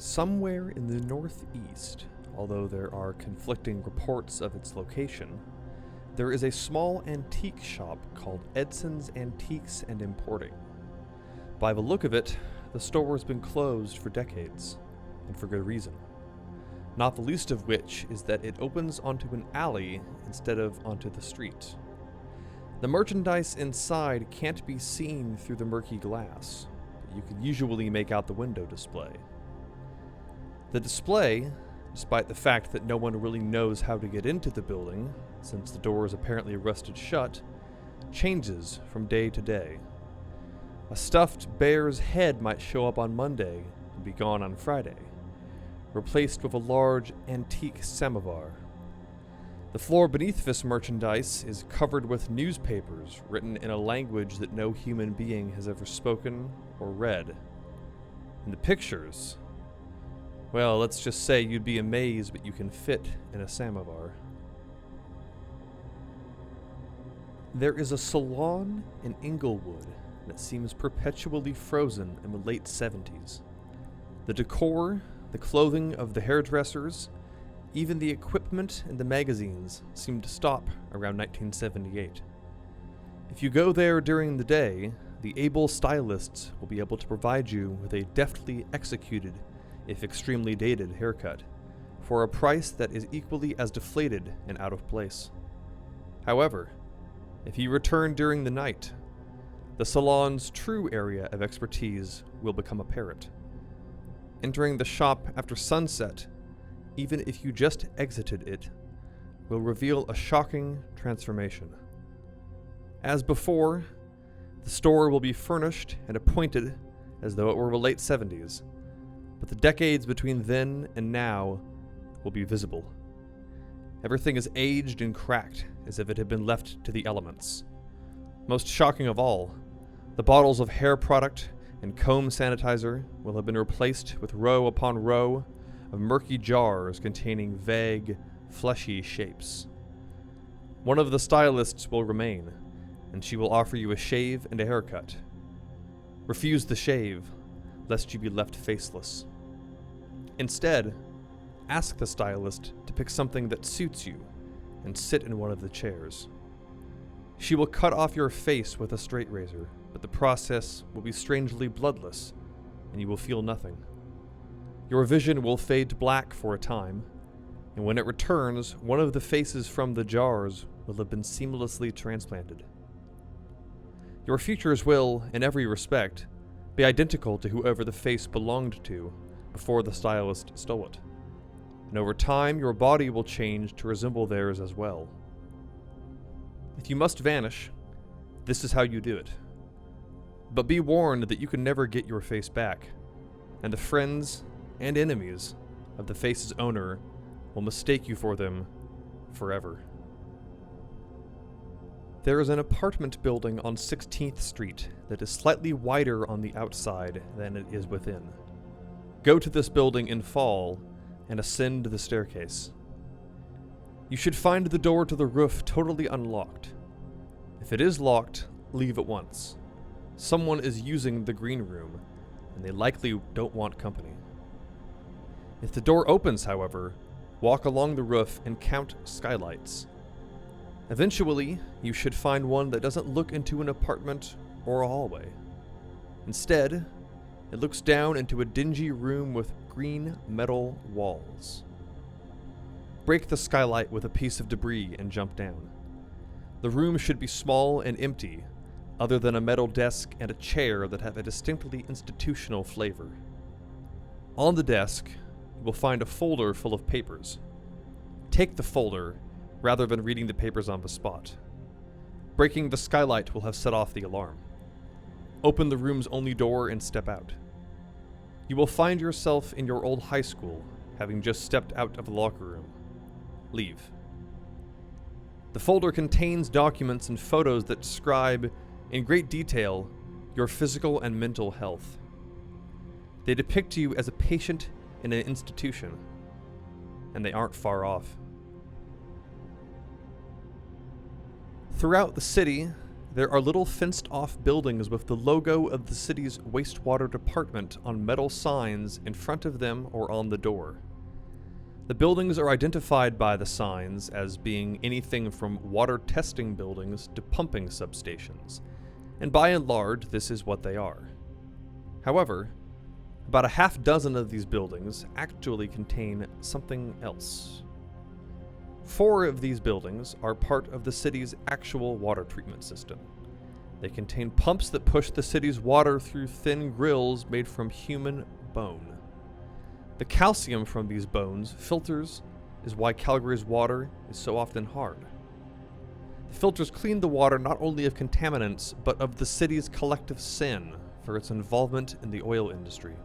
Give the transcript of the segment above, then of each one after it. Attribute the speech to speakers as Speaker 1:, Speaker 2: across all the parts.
Speaker 1: Somewhere in the northeast, although there are conflicting reports of its location, there is a small antique shop called Edson's Antiques and Importing. By the look of it, the store has been closed for decades, and for good reason. Not the least of which is that it opens onto an alley instead of onto the street. The merchandise inside can't be seen through the murky glass, but you can usually make out the window display. The display, despite the fact that no one really knows how to get into the building, since the door is apparently rusted shut, changes from day to day. A stuffed bear's head might show up on Monday and be gone on Friday, replaced with a large antique samovar. The floor beneath this merchandise is covered with newspapers written in a language that no human being has ever spoken or read. And the pictures, well, let's just say you'd be amazed what you can fit in a samovar. There is a salon in Inglewood that seems perpetually frozen in the late 70s. The decor, the clothing of the hairdressers, even the equipment and the magazines seem to stop around 1978. If you go there during the day, the able stylists will be able to provide you with a deftly executed, if extremely dated, haircut, for a price that is equally as deflated and out of place. However, if you return during the night, the salon's true area of expertise will become apparent. Entering the shop after sunset, even if you just exited it, will reveal a shocking transformation. As before, the store will be furnished and appointed as though it were the late 70s, but the decades between then and now will be visible. Everything is aged and cracked as if it had been left to the elements. Most shocking of all, the bottles of hair product and comb sanitizer will have been replaced with row upon row of murky jars containing vague, fleshy shapes. One of the stylists will remain, and she will offer you a shave and a haircut. Refuse the shave, lest you be left faceless. Instead, ask the stylist to pick something that suits you and sit in one of the chairs. She will cut off your face with a straight razor, but the process will be strangely bloodless, and you will feel nothing. Your vision will fade to black for a time, and when it returns, one of the faces from the jars will have been seamlessly transplanted. Your features will, in every respect, be identical to whoever the face belonged to before the stylist stole it. And over time, your body will change to resemble theirs as well. If you must vanish, this is how you do it. But be warned that you can never get your face back, and the friends and enemies of the face's owner will mistake you for them forever. There is an apartment building on 16th Street that is slightly wider on the outside than it is within. Go to this building in fall and ascend the staircase. You should find the door to the roof totally unlocked. If it is locked, leave at once. Someone is using the green room, and they likely don't want company. If the door opens, however, walk along the roof and count skylights. Eventually, you should find one that doesn't look into an apartment or a hallway. Instead, it looks down into a dingy room with green metal walls. Break the skylight with a piece of debris and jump down. The room should be small and empty, other than a metal desk and a chair that have a distinctly institutional flavor. On the desk, you will find a folder full of papers. Take the folder, rather than reading the papers on the spot. Breaking the skylight will have set off the alarm. Open the room's only door and step out. You will find yourself in your old high school, having just stepped out of the locker room. Leave. The folder contains documents and photos that describe, in great detail, your physical and mental health. They depict you as a patient in an institution, and they aren't far off. Throughout the city, there are little fenced-off buildings with the logo of the city's wastewater department on metal signs in front of them or on the door. The buildings are identified by the signs as being anything from water testing buildings to pumping substations, and by and large, this is what they are. However, about a half dozen of these buildings actually contain something else. 4 of these buildings are part of the city's actual water treatment system. They contain pumps that push the city's water through thin grills made from human bone. The calcium from these bones filters is why Calgary's water is so often hard. The filters clean the water not only of contaminants, but of the city's collective sin for its involvement in the oil industry.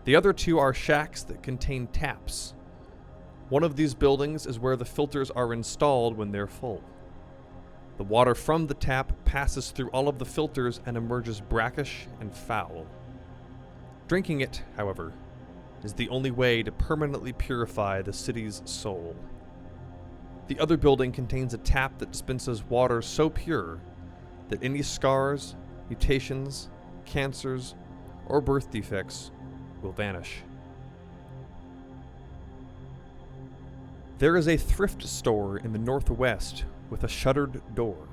Speaker 1: The other 2 are shacks that contain taps. One of these buildings is where the filters are installed when they're full. The water from the tap passes through all of the filters and emerges brackish and foul. Drinking it, however, is the only way to permanently purify the city's soul. The other building contains a tap that dispenses water so pure that any scars, mutations, cancers, or birth defects will vanish. There is a thrift store in the northwest with a shuttered door.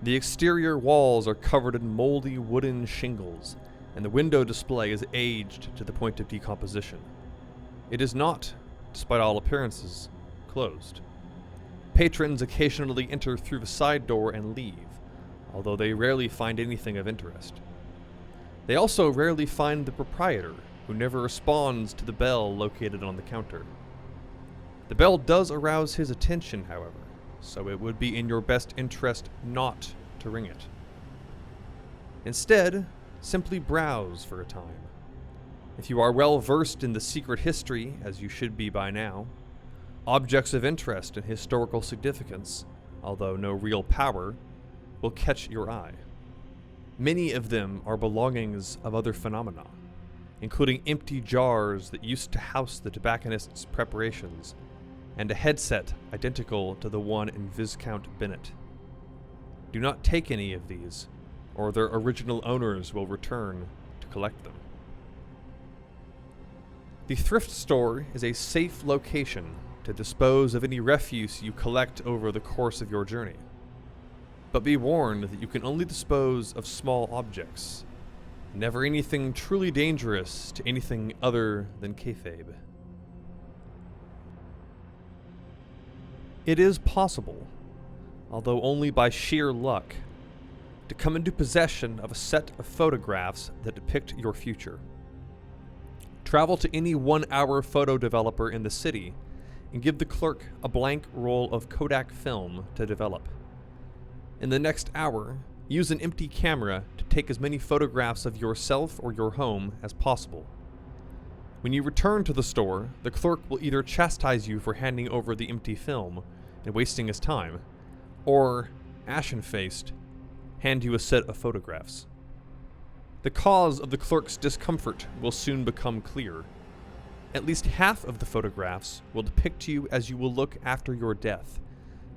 Speaker 1: The exterior walls are covered in moldy wooden shingles, and the window display is aged to the point of decomposition. It is not, despite all appearances, closed. Patrons occasionally enter through the side door and leave, although they rarely find anything of interest. They also rarely find the proprietor, who never responds to the bell located on the counter. The bell does arouse his attention, however, so it would be in your best interest not to ring it. Instead, simply browse for a time. If you are well versed in the secret history, as you should be by now, objects of interest and historical significance, although no real power, will catch your eye. Many of them are belongings of other phenomena, including empty jars that used to house the tobacconist's preparations, and a headset identical to the one in Viscount Bennett. Do not take any of these, or their original owners will return to collect them. The thrift store is a safe location to dispose of any refuse you collect over the course of your journey. But be warned that you can only dispose of small objects, never anything truly dangerous to anything other than kayfabe. It is possible, although only by sheer luck, to come into possession of a set of photographs that depict your future. Travel to any 1-hour photo developer in the city and give the clerk a blank roll of Kodak film to develop. In the next hour, use an empty camera to take as many photographs of yourself or your home as possible. When you return to the store, the clerk will either chastise you for handing over the empty film and wasting his time, or, ashen-faced, hand you a set of photographs. The cause of the clerk's discomfort will soon become clear. At least half of the photographs will depict you as you will look after your death,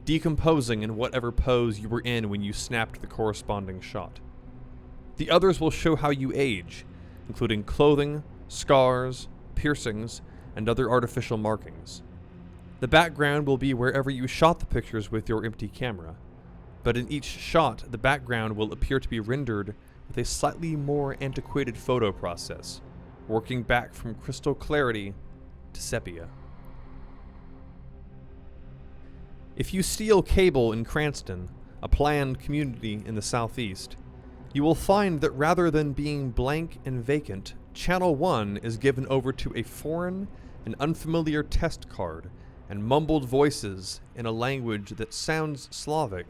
Speaker 1: decomposing in whatever pose you were in when you snapped the corresponding shot. The others will show how you age, including clothing, scars, piercings, and other artificial markings. The background will be wherever you shot the pictures with your empty camera, but in each shot, the background will appear to be rendered with a slightly more antiquated photo process, working back from crystal clarity to sepia. If you steal cable in Cranston, a planned community in the southeast, you will find that rather than being blank and vacant, Channel 1 is given over to a foreign and unfamiliar test card and mumbled voices in a language that sounds Slavic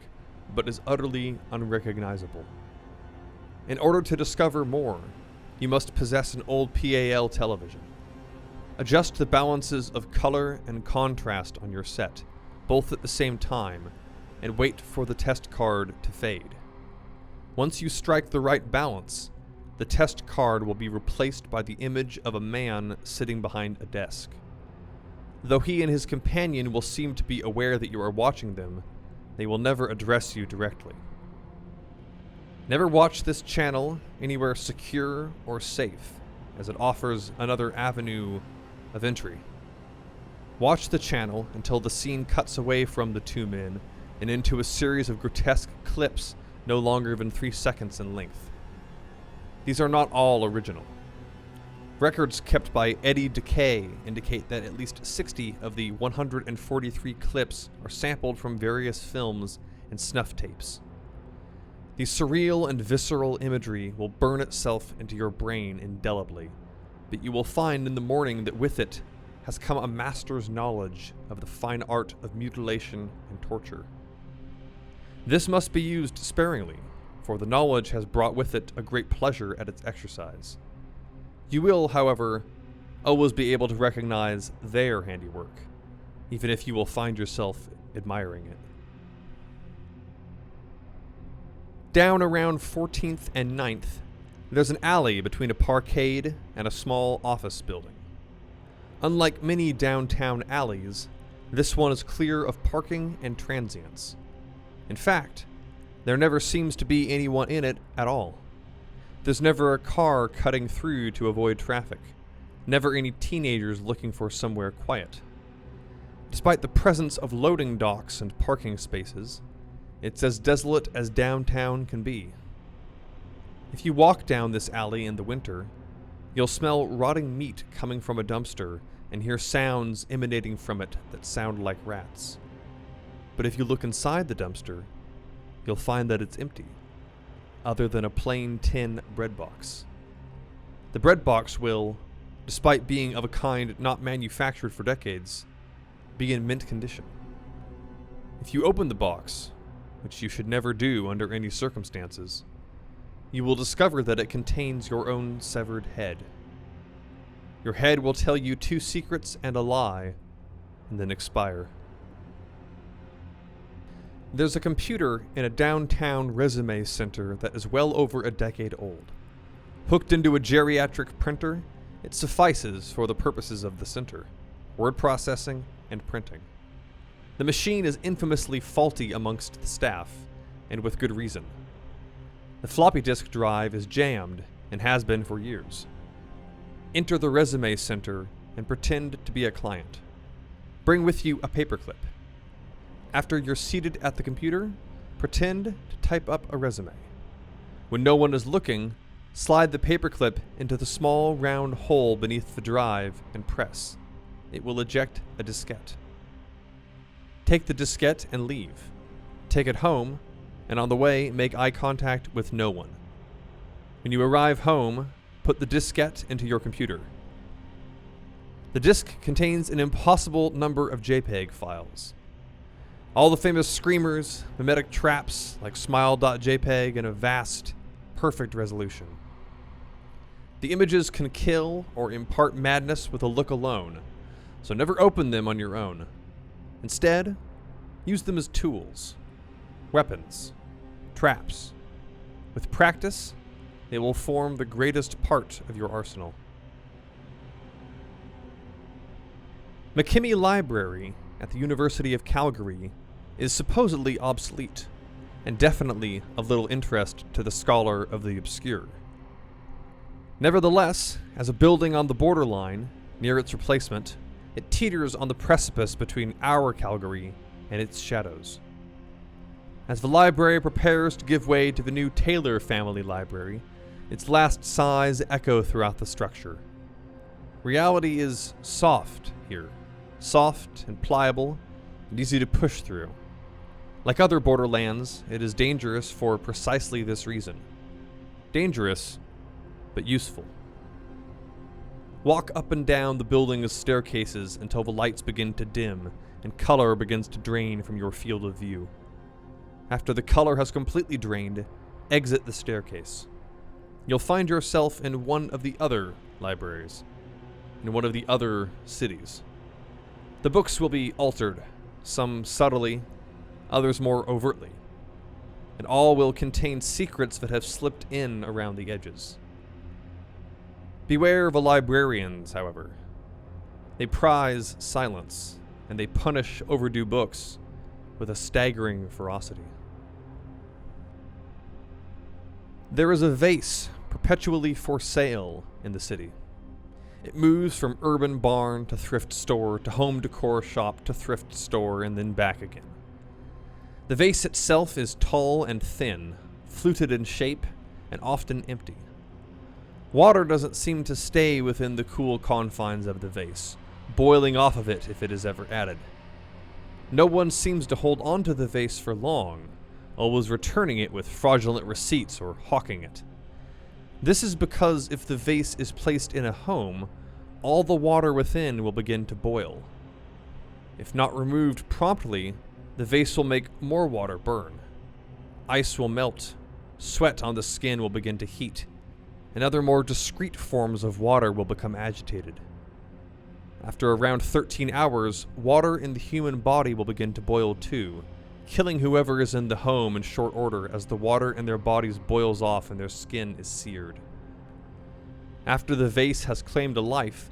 Speaker 1: but is utterly unrecognizable. In order to discover more, you must possess an old PAL television. Adjust the balances of color and contrast on your set, both at the same time, and wait for the test card to fade. Once you strike the right balance, the test card will be replaced by the image of a man sitting behind a desk. Though he and his companion will seem to be aware that you are watching them, they will never address you directly. Never watch this channel anywhere secure or safe, as it offers another avenue of entry. Watch the channel until the scene cuts away from the two men and into a series of grotesque clips no longer than 3 seconds in length. These are not all original. Records kept by Eddie Decay indicate that at least 60 of the 143 clips are sampled from various films and snuff tapes. The surreal and visceral imagery will burn itself into your brain indelibly, but you will find in the morning that with it has come a master's knowledge of the fine art of mutilation and torture. This must be used sparingly, for the knowledge has brought with it a great pleasure at its exercise. You will, however, always be able to recognize their handiwork, even if you will find yourself admiring it. Down around 14th and 9th, there's an alley between a parkade and a small office building. Unlike many downtown alleys, this one is clear of parking and transients. In fact, there never seems to be anyone in it at all. There's never a car cutting through to avoid traffic, never any teenagers looking for somewhere quiet. Despite the presence of loading docks and parking spaces, it's as desolate as downtown can be. If you walk down this alley in the winter, you'll smell rotting meat coming from a dumpster and hear sounds emanating from it that sound like rats. But if you look inside the dumpster, you'll find that it's empty, other than a plain tin breadbox. The breadbox will, despite being of a kind not manufactured for decades, be in mint condition. If you open the box, which you should never do under any circumstances, you will discover that it contains your own severed head. Your head will tell you 2 secrets and a lie, and then expire. There's a computer in a downtown resume center that is well over a decade old. Hooked into a geriatric printer, it suffices for the purposes of the center, word processing and printing. The machine is infamously faulty amongst the staff, and with good reason. The floppy disk drive is jammed and has been for years. Enter the resume center and pretend to be a client. Bring with you a paperclip. After you're seated at the computer, pretend to type up a resume. When no one is looking, slide the paperclip into the small round hole beneath the drive and press. It will eject a diskette. Take the diskette and leave. Take it home, and on the way, make eye contact with no one. When you arrive home, put the diskette into your computer. The disk contains an impossible number of JPEG files. All the famous screamers, mimetic traps like smile.jpg and a vast, perfect resolution. The images can kill or impart madness with a look alone, so never open them on your own. Instead, use them as tools, weapons, traps. With practice, they will form the greatest part of your arsenal. MacKimmie Library at the University of Calgary is supposedly obsolete, and definitely of little interest to the scholar of the obscure. Nevertheless, as a building on the borderline, near its replacement, it teeters on the precipice between our Calgary and its shadows. As the library prepares to give way to the new Taylor family library, its last sighs echo throughout the structure. Reality is soft here, soft and pliable and easy to push through. Like other borderlands, it is dangerous for precisely this reason. Dangerous, but useful. Walk up and down the building's staircases until the lights begin to dim and color begins to drain from your field of view. After the color has completely drained, exit the staircase. You'll find yourself in one of the other libraries, in one of the other cities. The books will be altered, some subtly, others more overtly, and all will contain secrets that have slipped in around the edges. Beware the librarians, however. They prize silence, and they punish overdue books with a staggering ferocity. There is a vase perpetually for sale in the city. It moves from urban barn to thrift store to home decor shop to thrift store and then back again. The vase itself is tall and thin, fluted in shape, and often empty. Water doesn't seem to stay within the cool confines of the vase, boiling off of it if it is ever added. No one seems to hold onto the vase for long, always returning it with fraudulent receipts or hawking it. This is because if the vase is placed in a home, all the water within will begin to boil. If not removed promptly, the vase will make more water burn. Ice will melt, sweat on the skin will begin to heat, and other more discrete forms of water will become agitated. After around 13 hours, water in the human body will begin to boil too, killing whoever is in the home in short order as the water in their bodies boils off and their skin is seared. After the vase has claimed a life,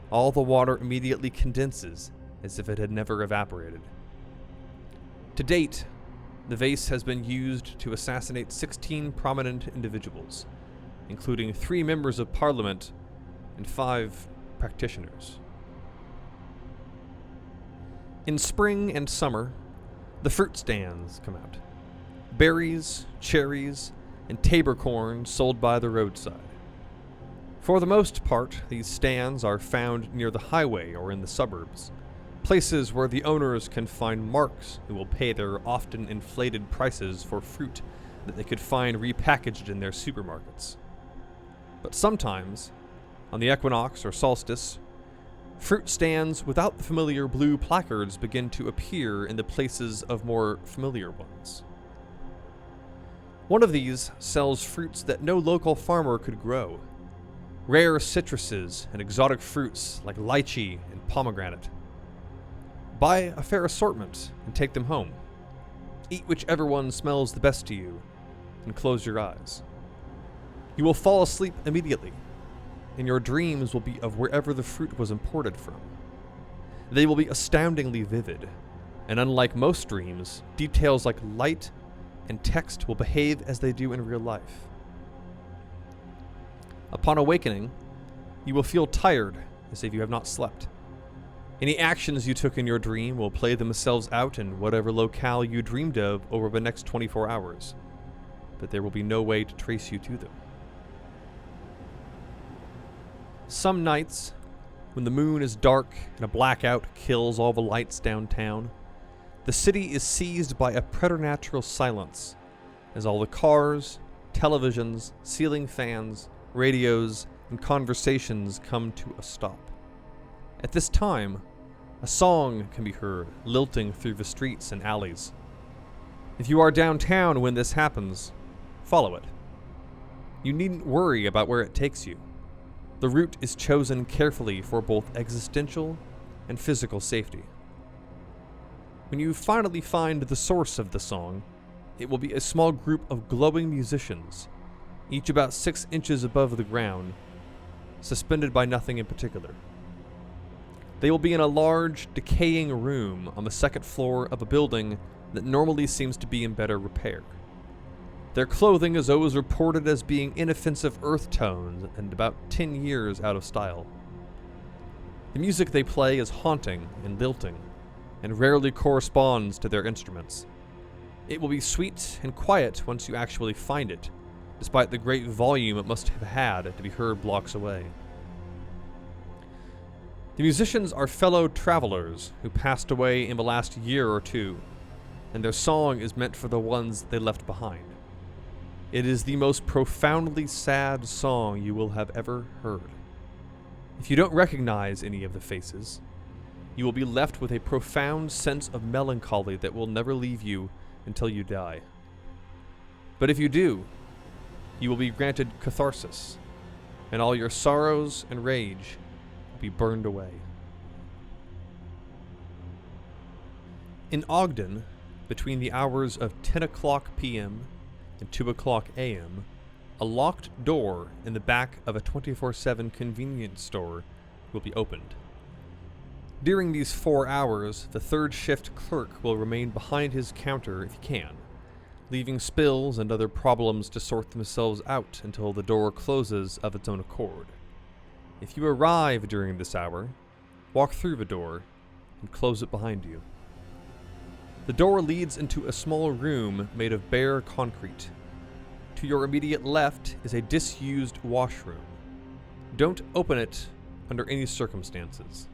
Speaker 1: all the water immediately condenses as if it had never evaporated. To date, the vase has been used to assassinate 16 prominent individuals, including 3 members of parliament and 5 practitioners. In spring and summer, the fruit stands come out. Berries, cherries, and tabor corn sold by the roadside. For the most part, these stands are found near the highway or in the suburbs, places where the owners can find marks who will pay their often inflated prices for fruit that they could find repackaged in their supermarkets. But sometimes, on the equinox or solstice, fruit stands without the familiar blue placards begin to appear in the places of more familiar ones. One of these sells fruits that no local farmer could grow. Rare citruses and exotic fruits like lychee and pomegranate. Buy a fair assortment and take them home. Eat whichever one smells the best to you, and close your eyes. You will fall asleep immediately, and your dreams will be of wherever the fruit was imported from. They will be astoundingly vivid, and unlike most dreams, details like light and text will behave as they do in real life. Upon awakening, you will feel tired as if you have not slept. Any actions you took in your dream will play themselves out in whatever locale you dreamed of over the next 24 hours, but there will be no way to trace you to them. Some nights, when the moon is dark and a blackout kills all the lights downtown, the city is seized by a preternatural silence as all the cars, televisions, ceiling fans, radios, and conversations come to a stop. At this time, a song can be heard lilting through the streets and alleys. If you are downtown when this happens, follow it. You needn't worry about where it takes you. The route is chosen carefully for both existential and physical safety. When you finally find the source of the song, it will be a small group of glowing musicians, each about 6 inches above the ground, suspended by nothing in particular. They will be in a large, decaying room on the second floor of a building that normally seems to be in better repair. Their clothing is always reported as being inoffensive earth tones and about 10 years out of style. The music they play is haunting and lilting, and rarely corresponds to their instruments. It will be sweet and quiet once you actually find it, despite the great volume it must have had to be heard blocks away. The musicians are fellow travelers who passed away in the last year or two, and their song is meant for the ones they left behind. It is the most profoundly sad song you will have ever heard. If you don't recognize any of the faces, you will be left with a profound sense of melancholy that will never leave you until you die. But if you do, you will be granted catharsis, and all your sorrows and rage will be burned away. In Ogden, between the hours of 10 o'clock p.m. and 2 o'clock a.m., a locked door in the back of a 24/7 convenience store will be opened. During these 4 hours, the third shift clerk will remain behind his counter if he can, leaving spills and other problems to sort themselves out until the door closes of its own accord. If you arrive during this hour, walk through the door and close it behind you. The door leads into a small room made of bare concrete. To your immediate left is a disused washroom. Don't open it under any circumstances,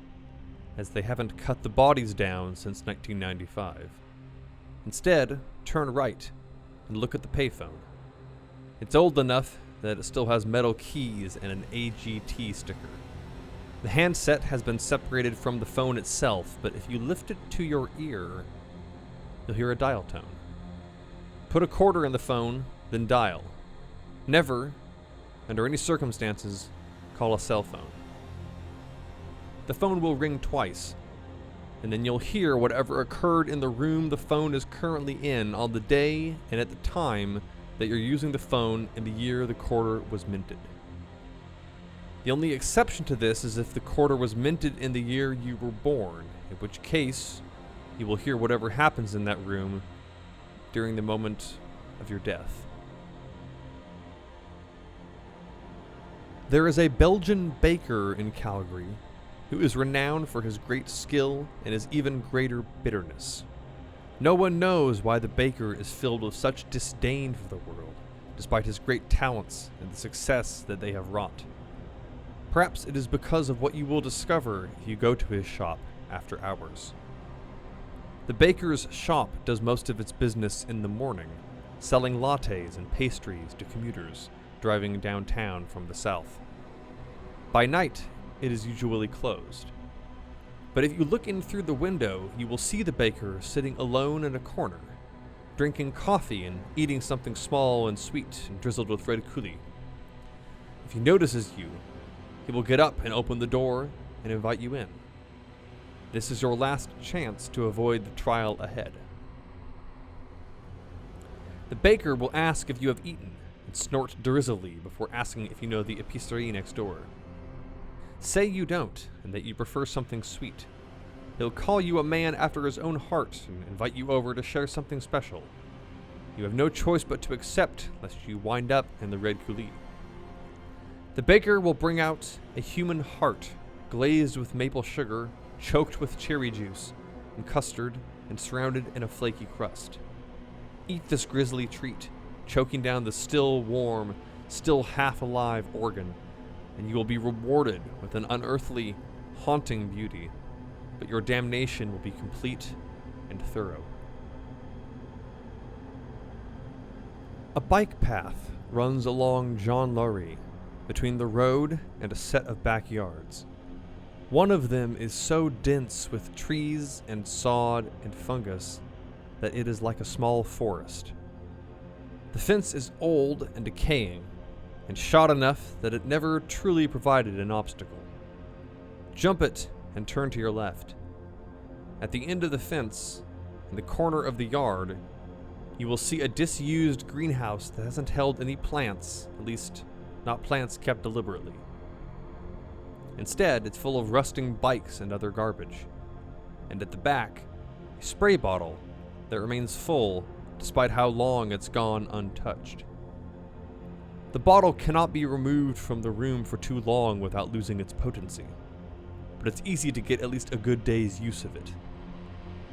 Speaker 1: as they haven't cut the bodies down since 1995. Instead, turn right and look at the payphone. It's old enough that it still has metal keys and an AGT sticker. The handset has been separated from the phone itself, but if you lift it to your ear, you'll hear a dial tone. Put a quarter in the phone, then dial. Never, under any circumstances, call a cell phone. The phone will ring twice, and then you'll hear whatever occurred in the room the phone is currently in on the day and at the time that you're using the phone in the year the quarter was minted. The only exception to this is if the quarter was minted in the year you were born, in which case you will hear whatever happens in that room during the moment of your death. There is a Belgian baker in Calgary who is renowned for his great skill and his even greater bitterness. No one knows why the baker is filled with such disdain for the world, despite his great talents and the success that they have wrought. Perhaps it is because of what you will discover if you go to his shop after hours. The baker's shop does most of its business in the morning, selling lattes and pastries to commuters driving downtown from the south. By night, it is usually closed. But if you look in through the window, you will see the baker sitting alone in a corner, drinking coffee and eating something small and sweet and drizzled with red coulis. If he notices you, he will get up and open the door and invite you in. This is your last chance to avoid the trial ahead. The baker will ask if you have eaten and snort derisively before asking if you know the épicerie next door. Say you don't and that you prefer something sweet. He'll call you a man after his own heart and invite you over to share something special. You have no choice but to accept lest you wind up in the red coulis. The baker will bring out a human heart glazed with maple sugar, choked with cherry juice and custard, and surrounded in a flaky crust. Eat this grisly treat, choking down the still warm, still half-alive organ, and you will be rewarded with an unearthly, haunting beauty, but your damnation will be complete and thorough. A bike path runs along Jean Laurie, between the road and a set of backyards. One of them is so dense with trees and sod and fungus that it is like a small forest. The fence is old and decaying, and shot enough that it never truly provided an obstacle. Jump it and turn to your left. At the end of the fence, in the corner of the yard, you will see a disused greenhouse that hasn't held any plants, at least not plants kept deliberately. Instead, it's full of rusting bikes and other garbage. And at the back, a spray bottle that remains full despite how long it's gone untouched. The bottle cannot be removed from the room for too long without losing its potency, but it's easy to get at least a good day's use of it.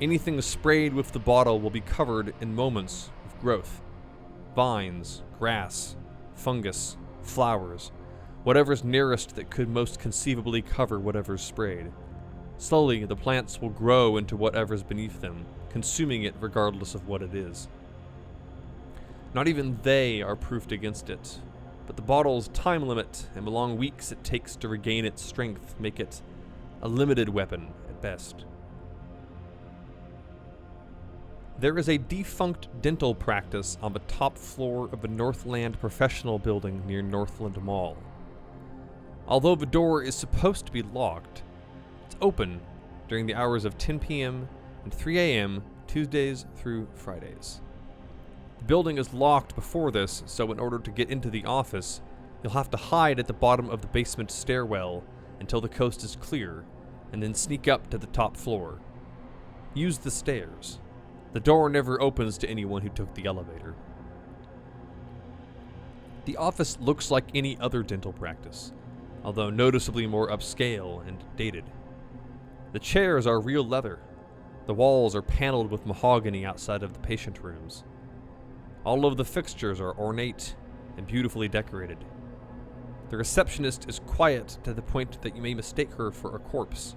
Speaker 1: Anything sprayed with the bottle will be covered in moments with growth. Vines, grass, fungus, flowers, whatever's nearest that could most conceivably cover whatever's sprayed. Slowly, the plants will grow into whatever's beneath them, consuming it regardless of what it is. Not even they are proofed against it, but the bottle's time limit and the long weeks it takes to regain its strength make it a limited weapon at best. There is a defunct dental practice on the top floor of the Northland Professional Building near Northland Mall. Although the door is supposed to be locked, it's open during the hours of 10 p.m. and 3 a.m. Tuesdays through Fridays. The building is locked before this, so in order to get into the office, you'll have to hide at the bottom of the basement stairwell until the coast is clear, and then sneak up to the top floor. Use the stairs. The door never opens to anyone who took the elevator. The office looks like any other dental practice, although noticeably more upscale and dated. The chairs are real leather. The walls are paneled with mahogany outside of the patient rooms. All of the fixtures are ornate and beautifully decorated. The receptionist is quiet to the point that you may mistake her for a corpse.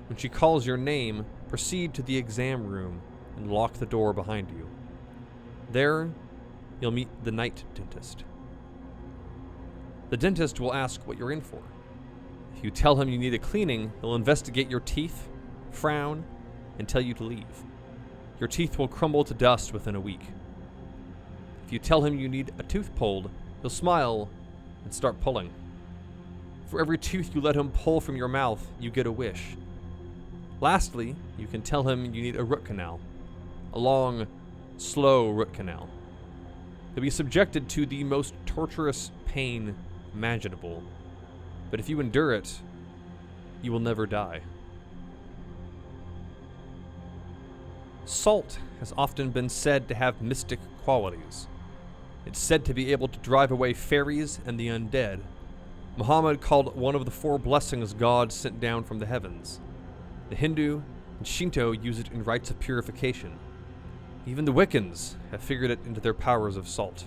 Speaker 1: When she calls your name, proceed to the exam room and lock the door behind you. There, you'll meet the night dentist. The dentist will ask what you're in for. If you tell him you need a cleaning, he'll investigate your teeth, frown, and tell you to leave. Your teeth will crumble to dust within a week. If you tell him you need a tooth pulled, he'll smile and start pulling. For every tooth you let him pull from your mouth, you get a wish. Lastly, you can tell him you need a root canal. A long, slow root canal. You'll be subjected to the most torturous pain imaginable, but if you endure it, you will never die. Salt has often been said to have mystic qualities. It's said to be able to drive away fairies and the undead. Muhammad called it one of the 4 blessings God sent down from the heavens. The Hindu and Shinto use it in rites of purification. Even the Wiccans have figured it into their powers of salt.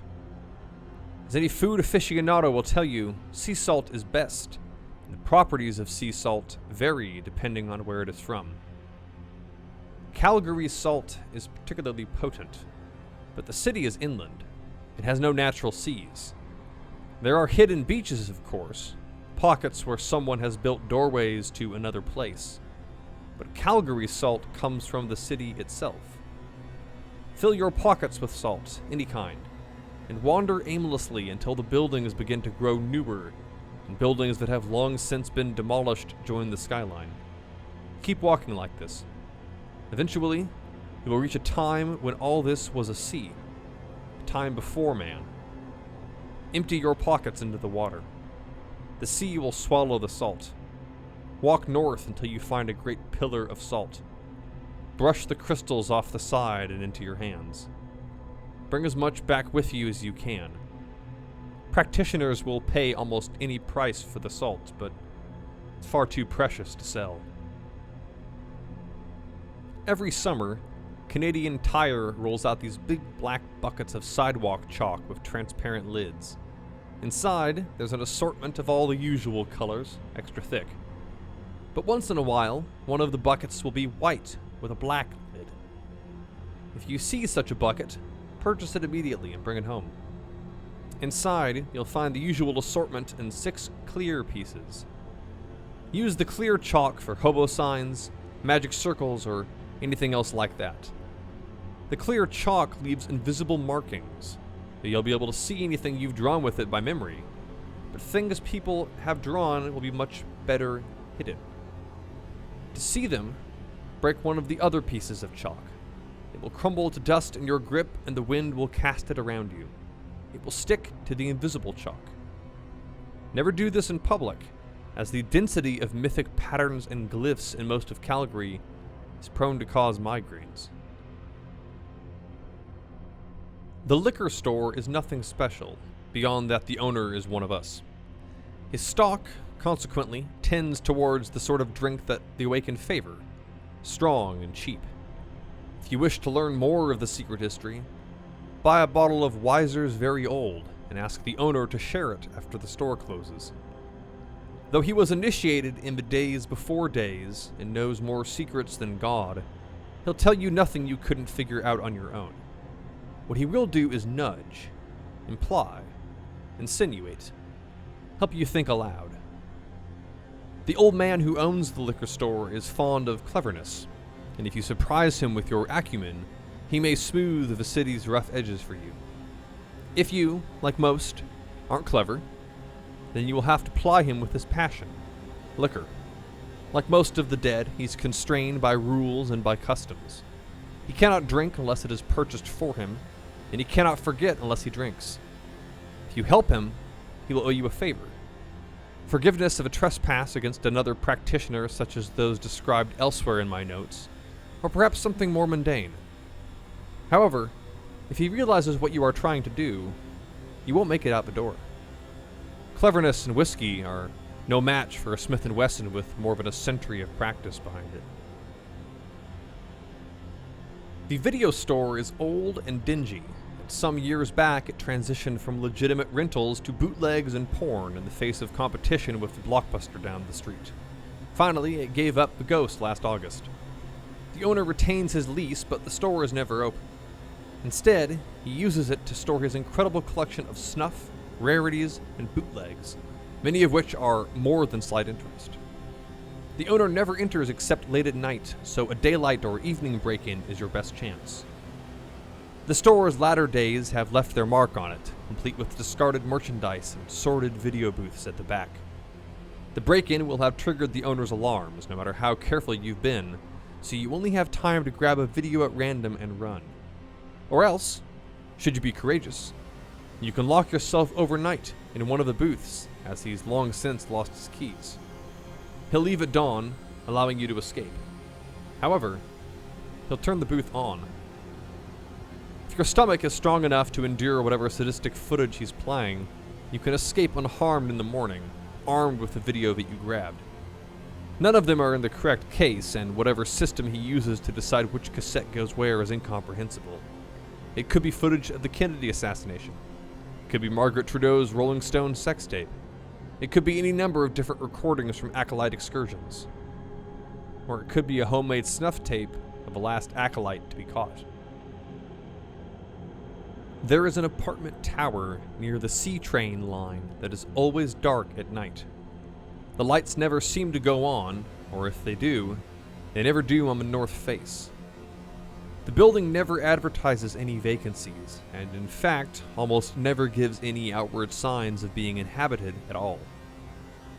Speaker 1: As any food aficionado will tell you, sea salt is best, and the properties of sea salt vary depending on where it is from. Calgary salt is particularly potent, but the city is inland. It has no natural seas. There are hidden beaches, of course, pockets where someone has built doorways to another place. But Calgary salt comes from the city itself. Fill your pockets with salt, any kind, and wander aimlessly until the buildings begin to grow newer, and buildings that have long since been demolished join the skyline. Keep walking like this. Eventually, you will reach a time when all this was a sea, a time before man. Empty your pockets into the water. The sea will swallow the salt. Walk north until you find a great pillar of salt. Brush the crystals off the side and into your hands. Bring as much back with you as you can. Practitioners will pay almost any price for the salt, but it's far too precious to sell. Every summer, Canadian Tire rolls out these big black buckets of Sidewalk Chalk with transparent lids. Inside, there's an assortment of all the usual colors, extra thick. But once in a while, one of the buckets will be white with a black lid. If you see such a bucket, purchase it immediately and bring it home. Inside, you'll find the usual assortment in 6 clear pieces. Use the clear chalk for hobo signs, magic circles, or anything else like that. The clear chalk leaves invisible markings, so you'll be able to see anything you've drawn with it by memory, but things people have drawn will be much better hidden. To see them, break one of the other pieces of chalk. It will crumble to dust in your grip and the wind will cast it around you. It will stick to the invisible chalk. Never do this in public, as the density of mythic patterns and glyphs in most of Calgary is prone to cause migraines. The liquor store is nothing special, beyond that the owner is one of us. His stock, consequently, tends towards the sort of drink that the awakened favor, strong and cheap. If you wish to learn more of the secret history, buy a bottle of Weiser's Very Old and ask the owner to share it after the store closes. Though he was initiated in the days before days and knows more secrets than God, he'll tell you nothing you couldn't figure out on your own. What he will do is nudge, imply, insinuate, help you think aloud. The old man who owns the liquor store is fond of cleverness, and if you surprise him with your acumen, he may smooth the city's rough edges for you. If you, like most, aren't clever, then you will have to ply him with his passion, liquor. Like most of the dead, he's constrained by rules and by customs. He cannot drink unless it is purchased for him, and he cannot forget unless he drinks. If you help him, he will owe you a favor. Forgiveness of a trespass against another practitioner such as those described elsewhere in my notes, or perhaps something more mundane. However, if he realizes what you are trying to do, you won't make it out the door. Cleverness and whiskey are no match for a Smith & Wesson with more than a century of practice behind it. The video store is old and dingy. Some years back, it transitioned from legitimate rentals to bootlegs and porn in the face of competition with the Blockbuster down the street. Finally, it gave up the ghost last August. The owner retains his lease, but the store is never open. Instead, he uses it to store his incredible collection of snuff, rarities, and bootlegs, many of which are more than slight interest. The owner never enters except late at night, so a daylight or evening break-in is your best chance. The store's latter days have left their mark on it, complete with discarded merchandise and sordid video booths at the back. The break-in will have triggered the owner's alarms, no matter how careful you've been, so you only have time to grab a video at random and run. Or else, should you be courageous, you can lock yourself overnight in one of the booths, as he's long since lost his keys. He'll leave at dawn, allowing you to escape. However, he'll turn the booth on. If your stomach is strong enough to endure whatever sadistic footage he's playing, you can escape unharmed in the morning, armed with the video that you grabbed. None of them are in the correct case, and whatever system he uses to decide which cassette goes where is incomprehensible. It could be footage of the Kennedy assassination. It could be Margaret Trudeau's Rolling Stone sex tape. It could be any number of different recordings from acolyte excursions. Or it could be a homemade snuff tape of the last acolyte to be caught. There is an apartment tower near the C-train line that is always dark at night. The lights never seem to go on, or if they do, they never do on the north face. The building never advertises any vacancies, and in fact, almost never gives any outward signs of being inhabited at all.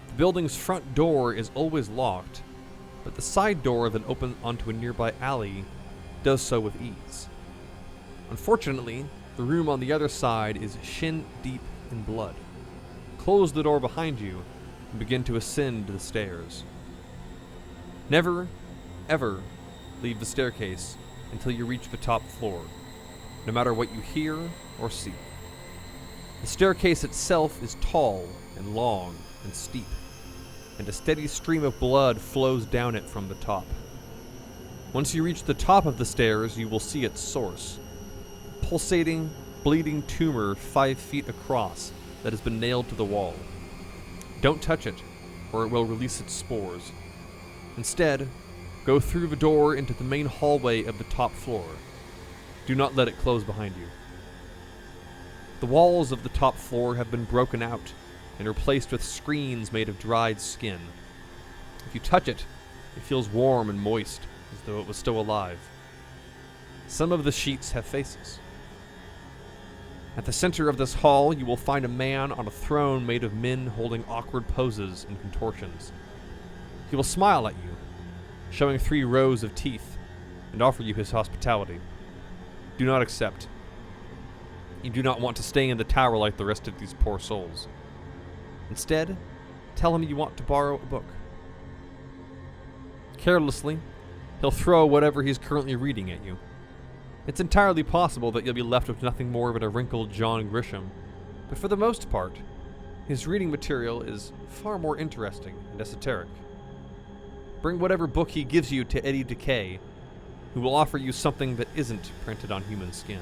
Speaker 1: The building's front door is always locked, but the side door that opens onto a nearby alley does so with ease. Unfortunately, the room on the other side is shin-deep in blood. Close the door behind you and begin to ascend the stairs. Never, ever leave the staircase until you reach the top floor, no matter what you hear or see. The staircase itself is tall and long and steep, and a steady stream of blood flows down it from the top. Once you reach the top of the stairs, you will see its source. Pulsating, bleeding tumor 5 feet across that has been nailed to the wall. Don't touch it, or it will release its spores. Instead, go through the door into the main hallway of the top floor. Do not let it close behind you. The walls of the top floor have been broken out and replaced with screens made of dried skin. If you touch it, it feels warm and moist, as though it was still alive. Some of the sheets have faces. At the center of this hall, you will find a man on a throne made of men holding awkward poses and contortions. He will smile at you, showing 3 rows of teeth, and offer you his hospitality. Do not accept. You do not want to stay in the tower like the rest of these poor souls. Instead, tell him you want to borrow a book. Carelessly, he'll throw whatever he's currently reading at you. It's entirely possible that you'll be left with nothing more than a wrinkled John Grisham, but for the most part, his reading material is far more interesting and esoteric. Bring whatever book he gives you to Eddie Decay, who will offer you something that isn't printed on human skin.